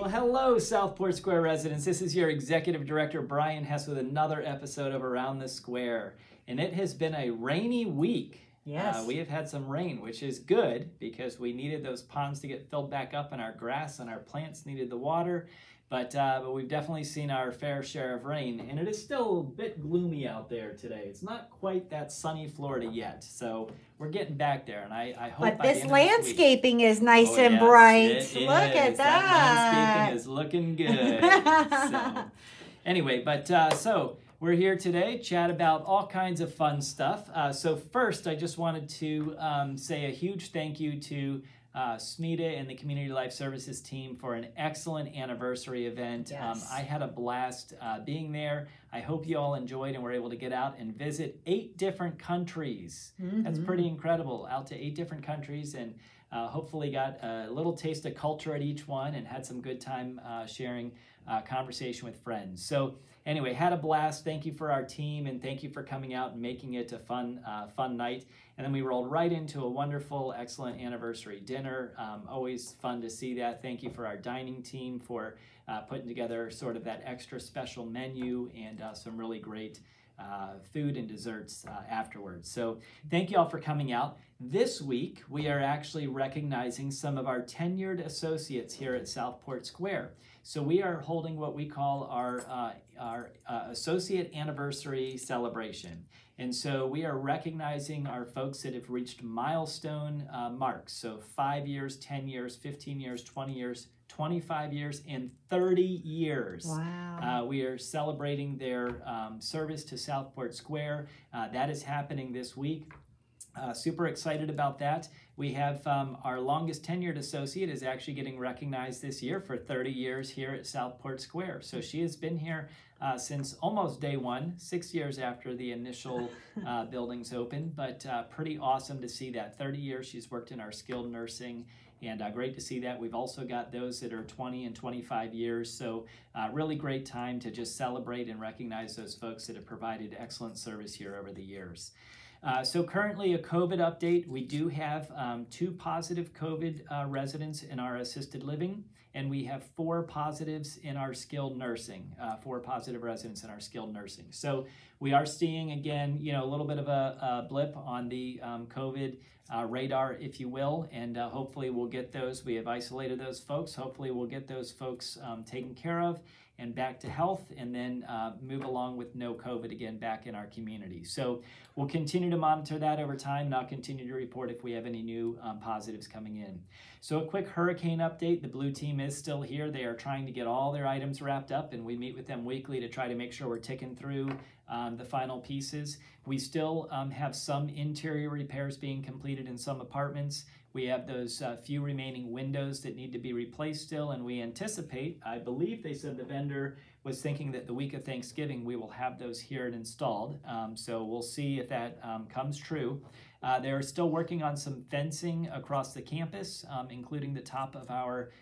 Well, hello, Southport Square residents. This is your Executive Director, Brian Hess, with another episode of Around the Square. And it has been a rainy week. Yes. We have had some rain, which is good because we needed those ponds to get filled back up and our grass and our plants needed the water. But we've definitely seen our fair share of rain, and it is still a bit gloomy out there today. It's not quite that sunny Florida yet, so we're getting back there, and I hope. But by this the end landscaping of is nice this and week, bright. It Look at that. that. Landscaping is looking good. So, anyway, so we're here today, chat about all kinds of fun stuff. So first, I just wanted to say a huge thank you to SMETA and the Community Life Services team for an excellent anniversary event. Yes. I had a blast being there. I hope you all enjoyed and were able to get out and visit 8 different countries. Mm-hmm. That's pretty incredible. Out to 8 different countries, and hopefully got a little taste of culture at each one and had some good time sharing conversation with friends. So anyway, had a blast. Thank you for our team, and thank you for coming out and making it a fun night. And then we rolled right into a wonderful, excellent anniversary dinner. Always fun to see that. Thank you for our dining team for putting together sort of that extra special menu and some really great food and desserts afterwards. So thank you all for coming out. This week, we are actually recognizing some of our tenured associates here at Southport Square. So we are holding what we call our associate anniversary celebration. And so we are recognizing our folks that have reached milestone marks. So 5 years, 10 years, 15 years, 20 years, 25 years, and 30 years. Wow. We are celebrating their service to Southport Square. That is happening this week. Super excited about that. We have our longest tenured associate is actually getting recognized this year for 30 years here at Southport Square. So she has been here since almost day one, 6 years after the initial buildings opened, but pretty awesome to see that. 30 years she's worked in our skilled nursing, and great to see that. We've also got those that are 20 and 25 years, so really great time to just celebrate and recognize those folks that have provided excellent service here over the years. So currently a COVID update. We do have 2 positive COVID residents in our assisted living, and we have 4 positives in our skilled nursing, 4 positive residents in our skilled nursing. So we are seeing, again, a little bit of a blip on the COVID radar, if you will, and hopefully we'll get those. We have isolated those folks. Hopefully we'll get those folks taken care of and back to health, and then move along with no COVID again back in our community. So we'll continue to monitor that over time, and I'll continue to report if we have any new positives coming in. So a quick hurricane update. The Blue team is still here. They are trying to get all their items wrapped up, and we meet with them weekly to try to make sure we're ticking through the final pieces. We still have some interior repairs being completed in some apartments. We have those few remaining windows that need to be replaced still, and we anticipate, I believe they said the vendor was thinking that the week of Thanksgiving we will have those here and installed. So we'll see if that comes true. They're still working on some fencing across the campus, including the top of our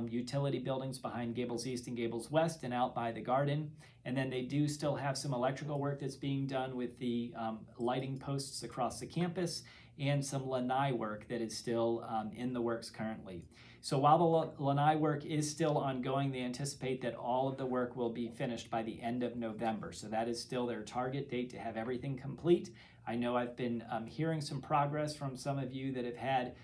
utility buildings behind Gables East and Gables West and out by the garden. And then they do still have some electrical work that's being done with the lighting posts across the campus, and some lanai work that is still in the works currently. So while the lanai work is still ongoing, they anticipate that all of the work will be finished by the end of November. So that is still their target date to have everything complete. I know I've been hearing some progress from some of you that have had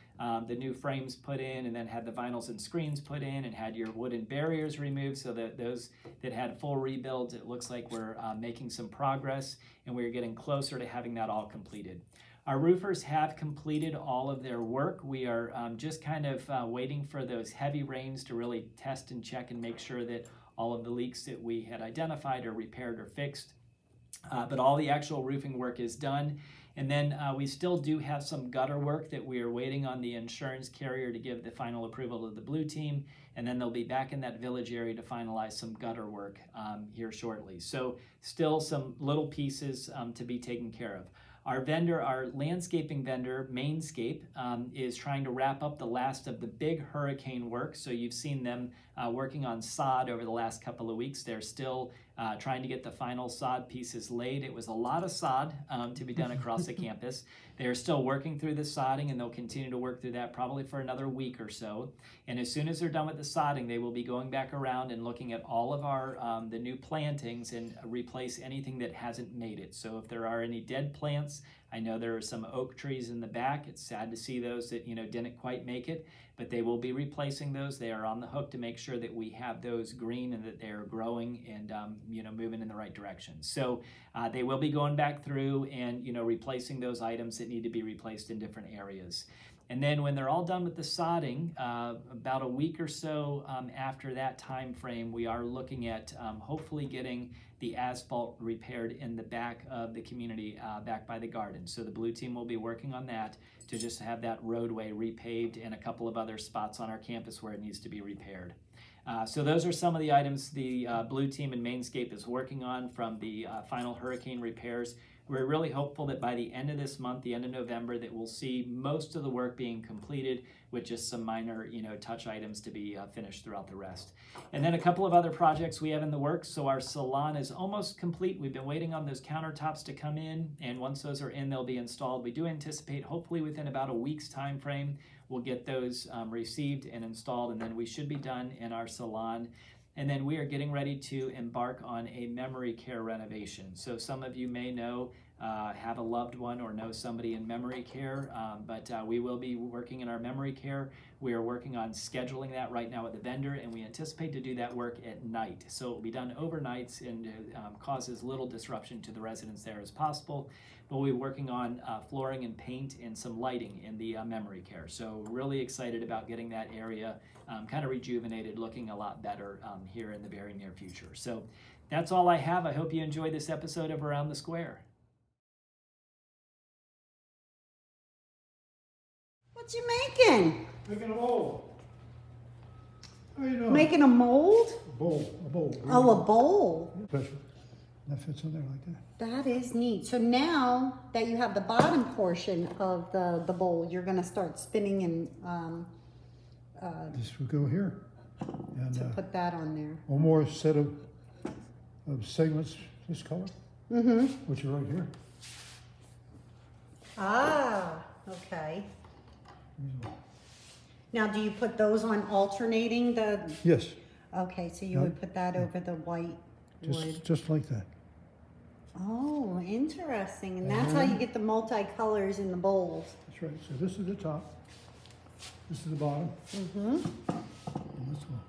the new frames put in, and then had the vinyls and screens put in, and had your wooden barriers removed, so that those that had full rebuilds, it looks like we're making some progress, and we're getting closer to having that all completed. Our roofers have completed all of their work. We are just kind of waiting for those heavy rains to really test and check and make sure that all of the leaks that we had identified are repaired or fixed. But all the actual roofing work is done. And then we still do have some gutter work that we are waiting on the insurance carrier to give the final approval to the Blue team. And then they'll be back in that village area to finalize some gutter work here shortly. So still some little pieces to be taken care of. Our vendor, our landscaping vendor, Mainscape, is trying to wrap up the last of the big hurricane work. So you've seen them working on sod over the last couple of weeks. They're still trying to get the final sod pieces laid. It was a lot of sod to be done across the campus. They are still working through the sodding, and they'll continue to work through that probably for another week or so. And as soon as they're done with the sodding, they will be going back around and looking at all of our the new plantings and replace anything that hasn't made it. So if there are any dead plants, I know there are some oak trees in the back. It's sad to see those that didn't quite make it, but they will be replacing those. They are on the hook to make sure that we have those green and that they are growing and moving in the right direction. So they will be going back through and replacing those items that need to be replaced in different areas. And then when they're all done with the sodding, about a week or so after that time frame, we are looking at hopefully getting the asphalt repaired in the back of the community, back by the garden. So the blue team will be working on that to just have that roadway repaved and a couple of other spots on our campus where it needs to be repaired. So those are some of the items the blue team and Mainscape is working on from the final hurricane repairs. We're really hopeful that by the end of this month, the end of November, that we'll see most of the work being completed with just some minor, touch items to be finished throughout the rest. And then a couple of other projects we have in the works. So our salon is almost complete. We've been waiting on those countertops to come in, and once those are in, they'll be installed. We do anticipate hopefully within about a week's time frame, we'll get those received and installed, and then we should be done in our salon. And then we are getting ready to embark on a memory care renovation. So some of you may know, have a loved one or know somebody in memory care, but we will be working in our memory care. We are working on scheduling that right now with the vendor, and we anticipate to do that work at night. So it will be done overnights and cause as little disruption to the residents there as possible. But we'll be working on flooring and paint and some lighting in the memory care. So really excited about getting that area kind of rejuvenated, looking a lot better here in the very near future. So that's all I have. I hope you enjoyed this episode of Around the Square. What you making? Making a mold. How you doing? Making a mold? A bowl. Oh, a bowl. Special. That fits in there like that. That is neat. So now that you have the bottom portion of the bowl, you're going to start spinning and This will go here. And to put that on there. one more set of segments this color, which are right here. Ah, okay. Now, do you put those on alternating the? Yes. Okay, so you would put that over the white wood. Just like that. Oh, interesting. And that's how you get the multicolors in the bowls. That's right. So this is the top. This is the bottom. And this will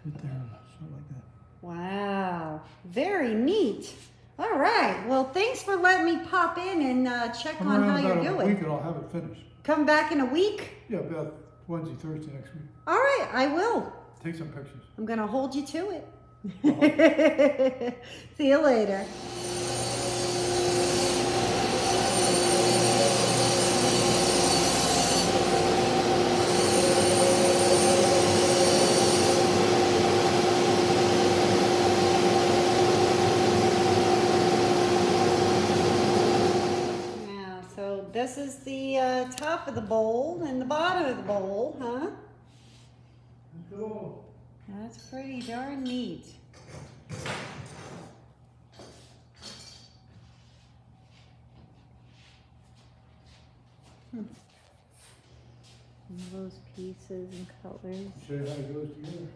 fit there, something like that. Wow, very neat. All right, well, thanks for letting me pop in and check on how you're doing. About a week and I'll have it finished. Come back in a week? Yeah, about Wednesday, Thursday next week. All right, I will. Take some pictures. I'm going to hold you to it. See you later. This is the top of the bowl and the bottom of the bowl, huh? Cool. That's pretty darn neat. All those pieces and colors. Show you how it goes together.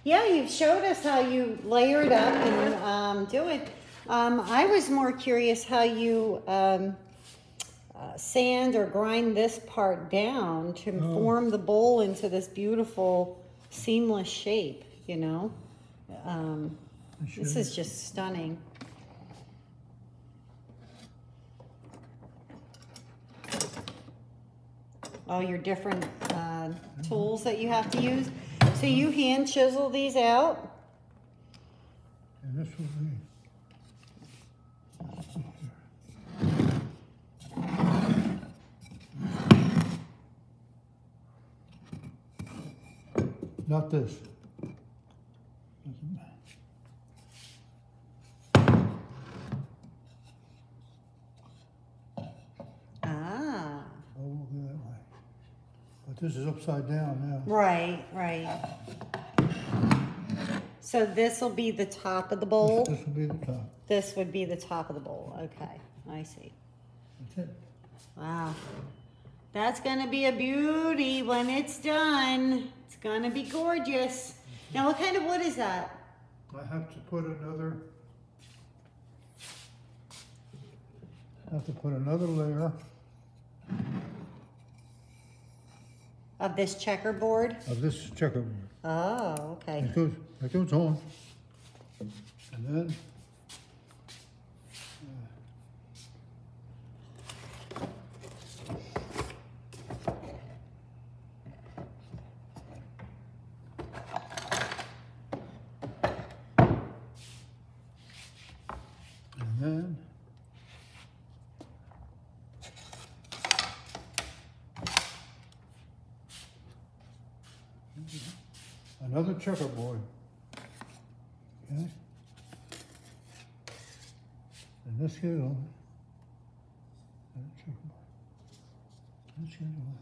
Yeah, you've showed us how you layer it up and do it. I was more curious how you sand or grind this part down to form the bowl into this beautiful seamless shape, you know. This is just stunning. All your different tools that you have to use. So you hand chisel these out. And this will be. Not this. Ah. Oh, go that way. But this is upside down now. Right, right. So this will be the top of the bowl? This will be the top. This would be the top of the bowl. Okay, I see. That's it. Wow. That's gonna be a beauty when it's done. It's gonna be gorgeous. Now, what kind of wood is that? I have to put another layer Of this checkerboard? of this checkerboard. Oh, okay. That goes on. And then another checkerboard. Okay. And this goes on. Another checkerboard. This goes on.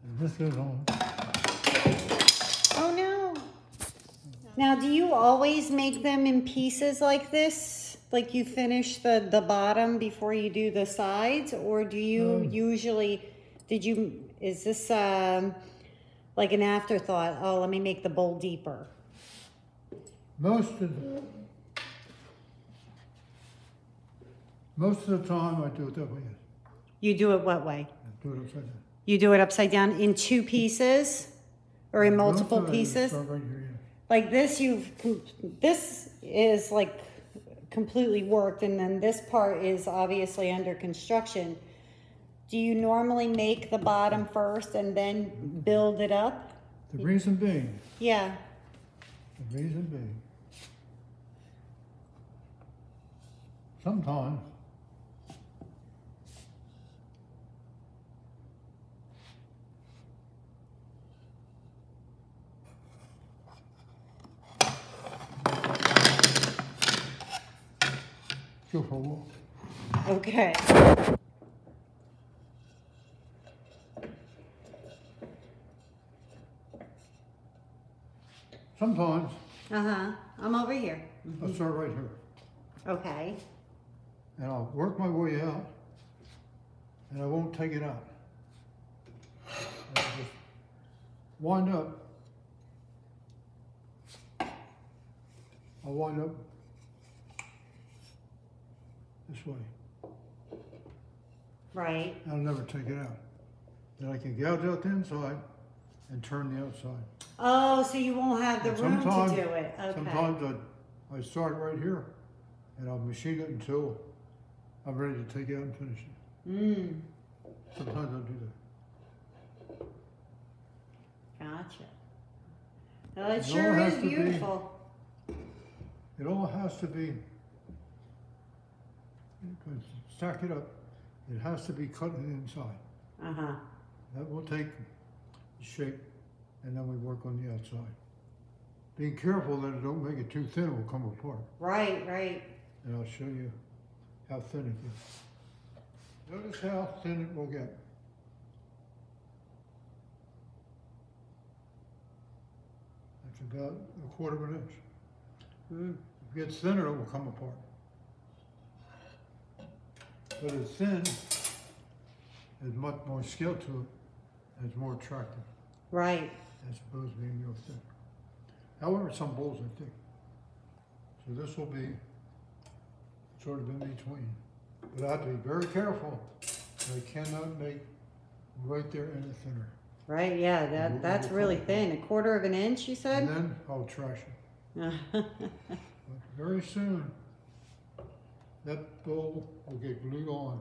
And this goes on. Oh no. Now, do you always make them in pieces like this? Like you finish the bottom before you do the sides? Or do you usually, is this like an afterthought? Oh, let me make the bowl deeper. Most of the time I do it that way. You do it what way? I do it upside down. You do it upside down in two pieces? Or in multiple Most of it I pieces? start right here, yeah. Like this, this is like completely worked, and then this part is obviously under construction. Do you normally make the bottom first and then build it up? The reason being, Yeah. sometimes go for a walk. Okay. Sometimes Uh-huh. I'm over here. I'll start right here. Okay. And I'll work my way out, and I won't take it out. I'll just wind up. I'll wind up this way. Right. I'll never take it out. Then I can gouge out the inside and turn the outside. Oh, so you won't have the And room to sometimes- do it. Okay. Sometimes I start right here, and I'll machine it until I'm ready to take it out and finish it. Mm. Sometimes I'll do that. Gotcha. Well, it It sure all has is to be- beautiful. It all has to be, stack it up, it has to be cut on the inside. Uh-huh. That will take the shape, and then we work on the outside. Being careful that it don't make it too thin, it will come apart. Right, right. And I'll show you how thin it gets. Notice how thin it will get. That's about 1/4 inch. Mm. If it gets thinner, it will come apart. But it's thin, there's much more skill to it, and it's more attractive Right. as opposed to being real thick. However, some bowls are thick. So this will be sort of in between. But I have to be very careful. I cannot make right there any thinner. Right, yeah, that's really thin. 1/4 inch, you And said? then I'll trash it. But very soon, that bowl will get glued on.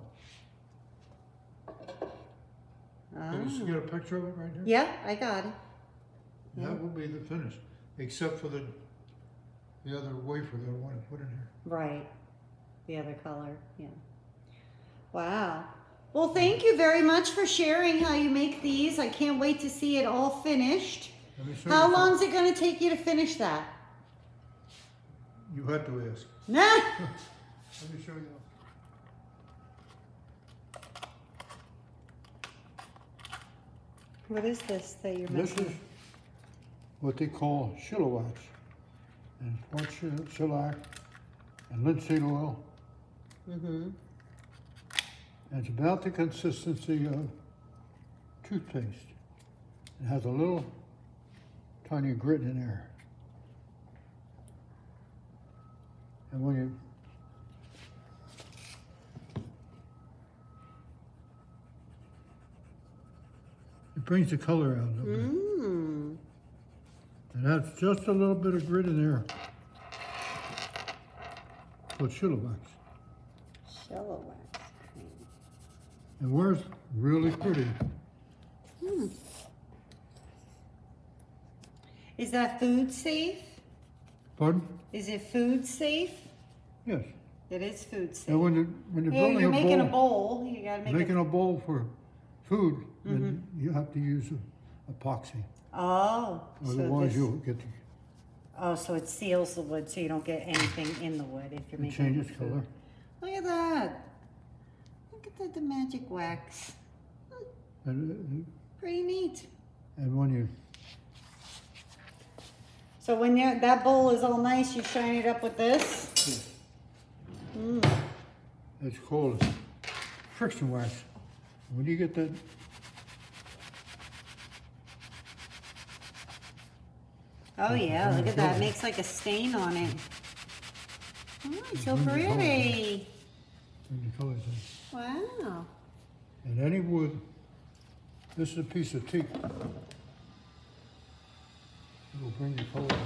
Can you get a picture of it right here? Yeah, I got it. That will be the finish, except for the other wafer that I want to put in here. Right. The other color, yeah. Wow. Well, thank you very much for sharing how you make these. I can't wait to see it all finished. Let me show How you long is it going to take you to finish that? You had to ask. Nah. Let me show you. What is this that you're This making? is what they call Shilowax. And part shellac and linseed oil. Mm-hmm. And it's about the consistency of toothpaste. It has a little tiny grit in there. And when you it brings the color out a little bit. Mm. And that's just a little bit of grit in there. Called Shilowax. Shilowax cream. And where's really pretty. Hmm. Is that food safe? Pardon? Is it food safe? Yes. It is food safe. And when you're Hey, building you're making a bowl, You gotta make making it. a bowl for food, then you have to use epoxy. Oh. Otherwise, you'll get the, Oh, so it seals the wood, so you don't get anything in the wood if you're it making changes food. color. Look at that. Look at the magic wax. And Pretty neat. when you, So when that bowl is all nice, you shine it up with this. Mm. it's called friction wax. When you get that, Oh yeah, look at that. It makes like a stain on it. Oh, it's so pretty. when the colors in. Wow. And any wood, this is a piece of teak. It'll bring the color out.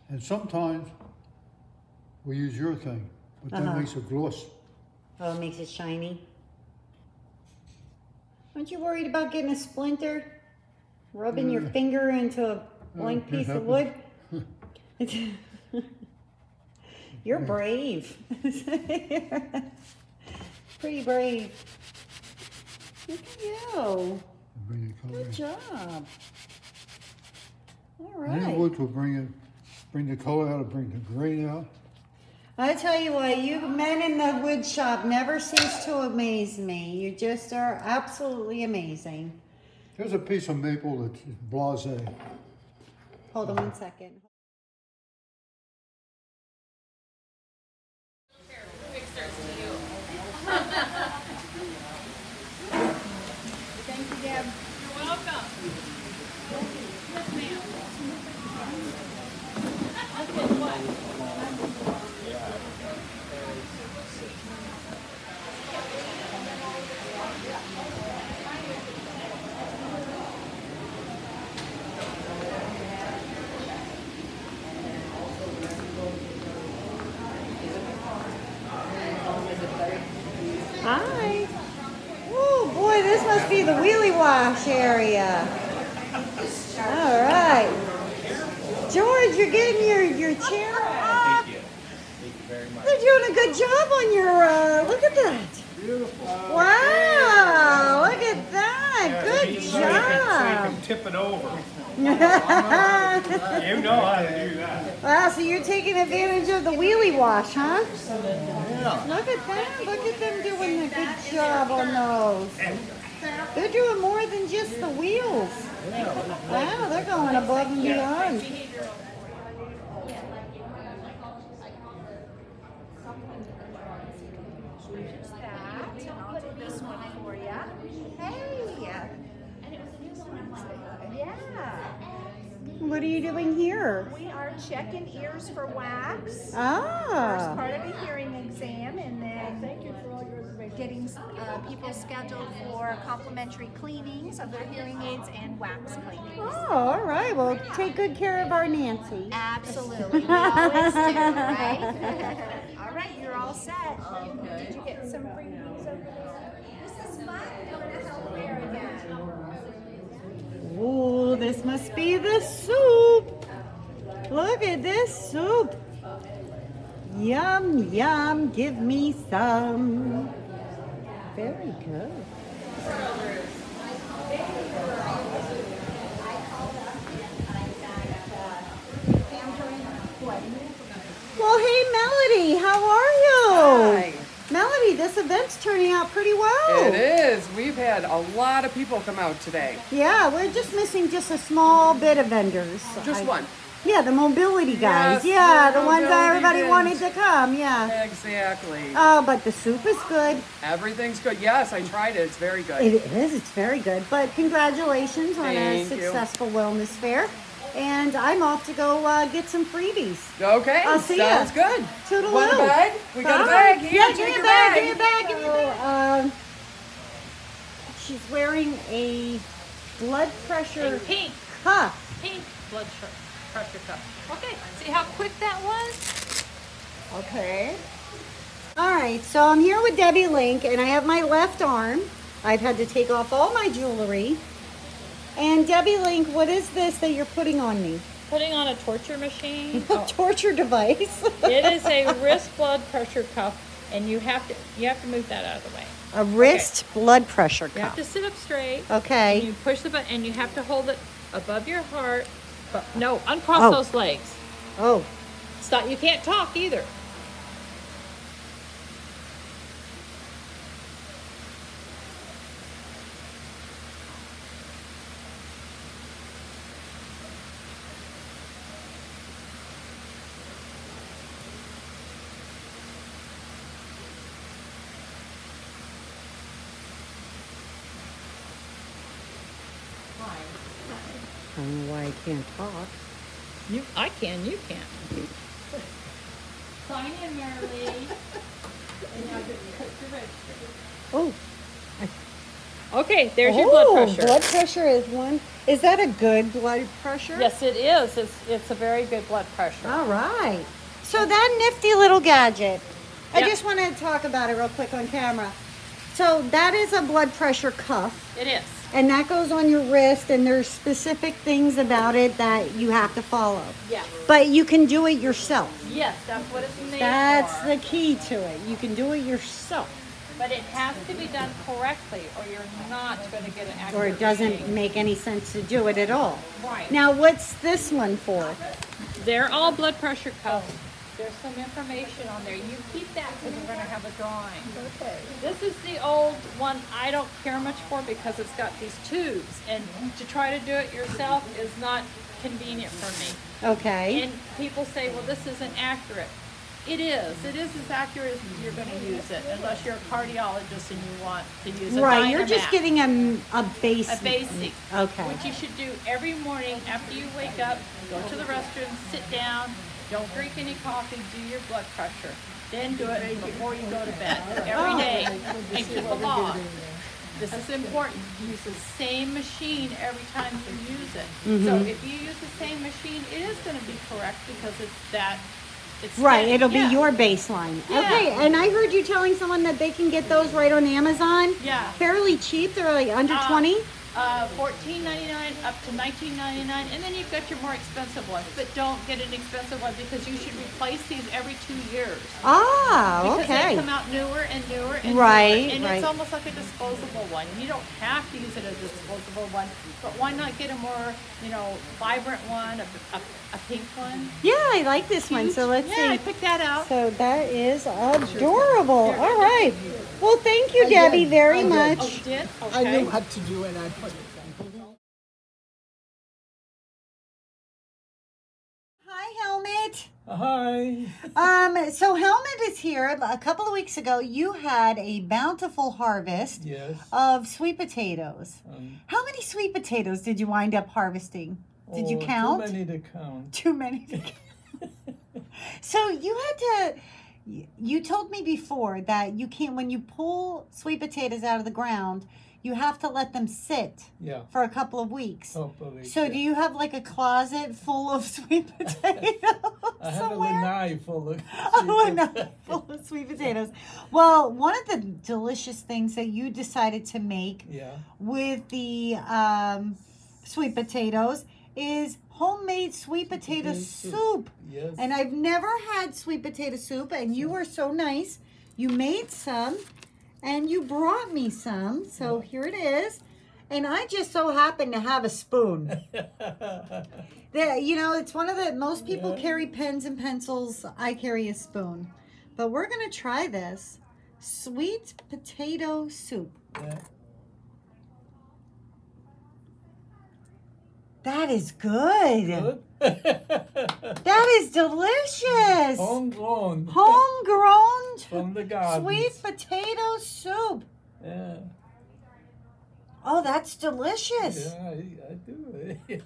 And sometimes we use urethane, but that makes a gloss. Oh, it makes it shiny. Aren't you worried about getting a splinter? Rubbing your finger into a blank it piece of happens. wood? You're brave. Pretty brave. Look at you. Bring the color Good in. job. All Any right. wood will bring the color out, bring the grain out. I tell you what, you men in the wood shop never cease to amaze me. You just are absolutely amazing. Here's a piece of maple that's blasé. Hold on 1 second. Thank you, Deb. You're welcome. Yes, ma'am. Look at what? Hi. Oh boy, this must be the wheelie wash area. All right. George, you're getting your chair off. Thank you. Thank you very much. They're doing a good job on your, look at that. Beautiful. Wow, look at that. Good So you job. can tip it over. You know how to do that. Wow, so you're taking advantage of the wheelie wash, huh? Yeah. Look at them. Look at them doing a good job on those. They're doing more than just the wheels. Wow, they're going above and beyond. Put this one for you. Hey. Yeah. What are you doing here? We are checking ears for wax. First Ah. part of a hearing exam, and then getting people scheduled for complimentary cleanings of their hearing aids and wax cleanings. Oh, all right. Well, take good care of our Nancy. Absolutely. We always do, right? All right, you're all set. Did you get some freebies over there? This is fun. Going to help there again. Oh, this must be the soup. Look at this soup. Yum, yum. Give me some. Very good. Well, hey, Melody, how are you? Hi. Melody, this event's turning out pretty well. It is. We've had a lot of people come out today. Yeah, we're just missing just a small bit of vendors. Just one. Yeah, the mobility guys. Yes, yeah, the the ones that mobility everybody bins. wanted to come. Yeah. Exactly. Oh, but the soup is good. Everything's good. Yes, I tried it. It's very good. It is. It's very good. But congratulations on a Thank you. successful wellness fair. And I'm off to go get some freebies. Okay. I'll see ya. Sounds good. Toodaloo. Want a bag? We got a Bye. bag here. Yeah, Take give me your a bag. bag. Give me a bag. Give me a bag. She's wearing a blood pressure Pink, cuff. pink blood pressure cuff. Okay, see how quick that was? Okay. All right, so I'm here with Debbie Link, and I have my left arm. I've had to take off all my jewelry. And Debbie Link, what is this that you're putting on me? Putting on a torture machine. A torture device. It is a wrist blood pressure cuff, and you have to move that out of the way. A wrist blood pressure You have cuff. to sit up straight. Okay. And you push the button, and you have to hold it above your heart. But no, uncross Oh. those legs. Oh, Stop. You can't talk either. I don't know why I can't talk. I can. You can't. Sign in, Marilee. And now just put your register. Oh. Okay, there's your blood pressure. Blood pressure is one. Is that a good blood pressure? Yes, it is. It's a very good blood pressure. All right. So that nifty little gadget, I Yep. just want to talk about it real quick on camera. So that is a blood pressure cuff, It is. and that goes on your wrist, and there's specific things about it that you have to follow. Yes. But you can do it yourself. Yes, that's what it's made That's for. the key to it. You can do it yourself. But it has to be done correctly, or you're not going to get an accurate Or it doesn't reading. make any sense to do it at all. Right. Now, what's this one for? They're all blood pressure cuffs. There's some information on there. You keep that because we're going to have a drawing. Okay. This is the old one I don't care much for because it's got these tubes, and to try to do it yourself is not convenient for me. Okay. And people say, well, this isn't accurate. It is. It is as accurate as you're going to use it, unless you're a cardiologist and you want to use a Right, you're just Dynamax. getting a basic. A basic. Okay. What you should do every morning after you wake up, go to the restroom, sit down, don't drink any coffee, do your blood pressure. Then do it before you go to bed every day and keep a log. This is important. Use the same machine every time you use it. So if you use the same machine, it is going to be correct because it's Right, steady. it'll Yeah. be your baseline. Yeah. Okay, and I heard you telling someone that they can get those right on Amazon. Yeah. Fairly cheap. They're like under 20. $14.99 up to $19.99, and then you've got your more expensive ones. But don't get an expensive one because you should replace these every 2 years. Ah, Because they okay. come out newer and newer and Right, newer. And right. it's almost like a disposable one. You don't have to use it as a disposable one, but why not get a more, vibrant one, a pink one? Yeah, I like this one. So let's Yeah, I see. picked that out. So that is adorable. All right. Well, thank you, Debbie, very Oh, much. you did? I Okay. knew what to do and I put it. Hi, Helmet. Hi. So Helmet is here. A couple of weeks ago, you had a bountiful harvest Yes. of sweet potatoes. How many sweet potatoes did you wind up harvesting? Did you count? Too many to count. Too many. So you had to. You told me before that you can't. When you pull sweet potatoes out of the ground, you have to let them sit Yeah. for a couple of weeks. Hopefully. So do you have like a closet full of sweet potatoes I have somewhere? a knife full of. Oh, a knife full of sweet potatoes. Well, one of the delicious things that you decided to make Yeah. with the sweet potatoes is homemade sweet potato soup. Yes. And I've never had sweet potato soup, and you were so nice. You made some, and you brought me some. So here it is. And I just so happen to have a spoon. It's one of the, most people carry pens and pencils. I carry a spoon. But we're going to try this. sweet potato soup. Yeah. That is good. Good. That is delicious. Homegrown. Homegrown From the garden. sweet potato soup. Yeah. Oh, that's delicious. Yeah, I do. Yeah.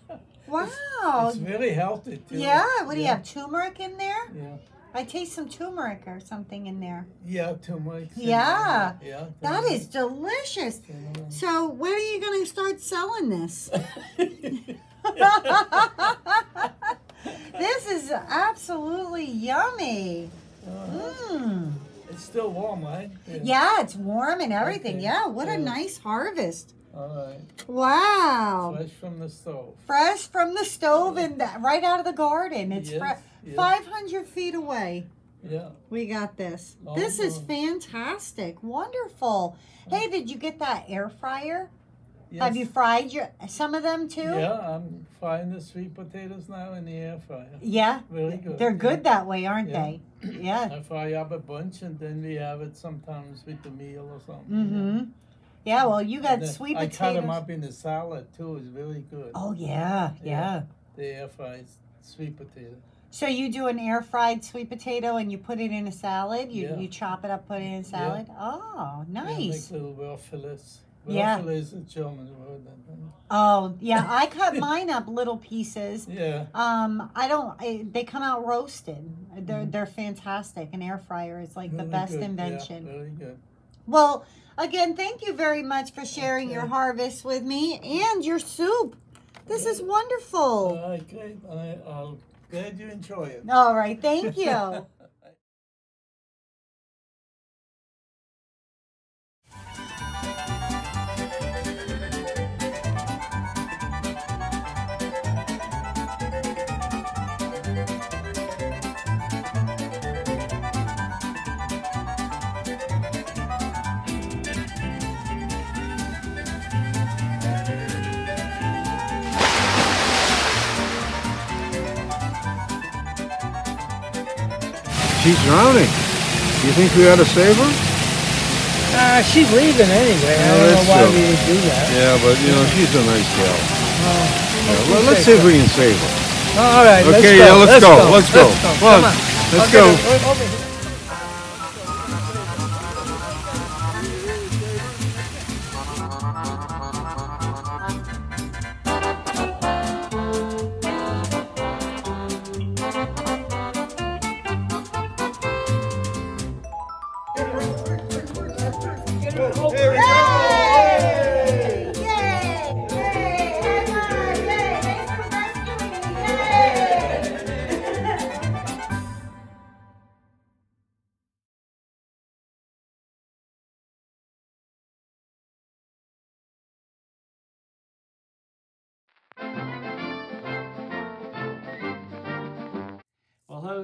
Wow. It's very healthy too. Yeah, what do you have, turmeric in there? Yeah. I taste some turmeric or something in there. Yeah, turmeric. Yeah. Yeah. That is delicious. So when are you going to start selling this? This is absolutely yummy. Mmm. It's still warm, right? Yeah, it's warm and everything. Okay. Yeah, what a Yeah. nice harvest. All right. Wow. Fresh from the stove. Fresh from the stove and right out of the garden. It's Yes, yes. 500 feet away. Yeah. We got this. Oh, This is no. fantastic. Wonderful. Hey, did you get that air fryer? Yes. Have you fried some of them too? Yeah, I'm frying the sweet potatoes now in the air fryer. Yeah? Very good. They're good that way, aren't Yeah. they? Yeah. I fry up a bunch and then we have it sometimes with the meal or something. Mm-hmm. Yeah, well, you got And sweet I potatoes. cut them up in the salad too. It's very good. Oh, yeah, yeah. The air fried sweet potato. So you do an air fried sweet potato and you put it in a salad? Yeah. You chop it up, put it in a salad? Oh, Yeah, nice. make little waffles. Yeah. Waffle is a German word. Oh, yeah, I cut mine up little pieces. Yeah. They come out roasted. They're fantastic. An air fryer is like the Really best good. invention. Yeah, very good. Well, again, thank you very much for sharing your harvest with me and your soup. This is wonderful. All right, great. I'll glad you enjoy it. All right, thank you. She's drowning. Do you think we ought to save her? She's leaving anyway. I Oh, don't that's know why true. we would do that. Yeah, but you know, she's a nice gal. Yeah, well, let's see if we can save her. All right, Okay, yeah, let's go. Let's go. Come on. Let's go. Over here. Well, that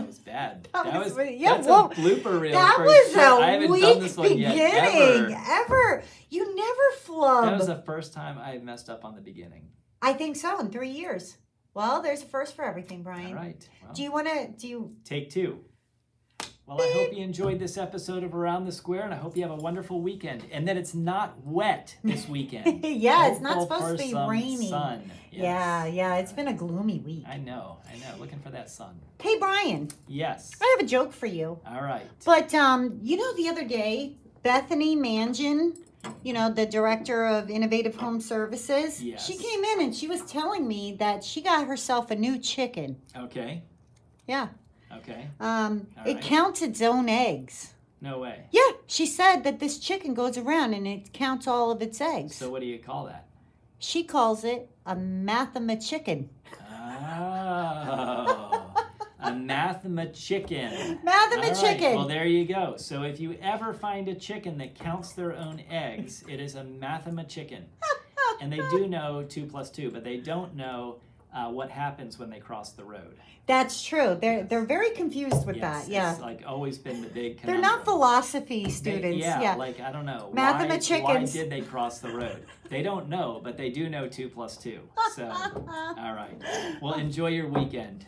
was bad. That was really- that's well, a blooper reel. That for was sure. I a haven't weak done this one beginning. yet, Ever. You never flub. That was the first time I messed up on the beginning. I think so, in 3 years. Well, there's a first for everything, All Brian. right. Well, Do you take two. Well, I hope you enjoyed this episode of Around the Square, and I hope you have a wonderful weekend, and that it's not wet this weekend. Yeah, it's not Hopeful supposed to for be some rainy. Sun. Yes. Yeah, it's been a gloomy week. I know. Looking for that sun. Hey, Brian, Yes. I have a joke for you. All right. But, you know, the other day, Bethany Mangan, you know, the director of Innovative Home Services, Yes. she came in and she was telling me that she got herself a new chicken. Okay. Yeah. Okay. It right. counts its own eggs. No way. Yeah, she said that this chicken goes around and it counts all of its eggs. So what do you call that? She calls it a mathema-chicken. Oh. A mathema-chicken. Mathema-chicken. All right. Well, there you go. So if you ever find a chicken that counts their own eggs, it is a mathema-chicken. And they do know 2 + 2, but they don't know what happens when they cross the road. That's true. They're very confused with Yes, that. Yeah. It's like always been the big They're conundrum. not philosophy They- students. yeah, like, I don't know. Mathema-chickens. Why did they cross the road? They don't know, but they do know 2 + 2. So, all right. Well, enjoy your weekend.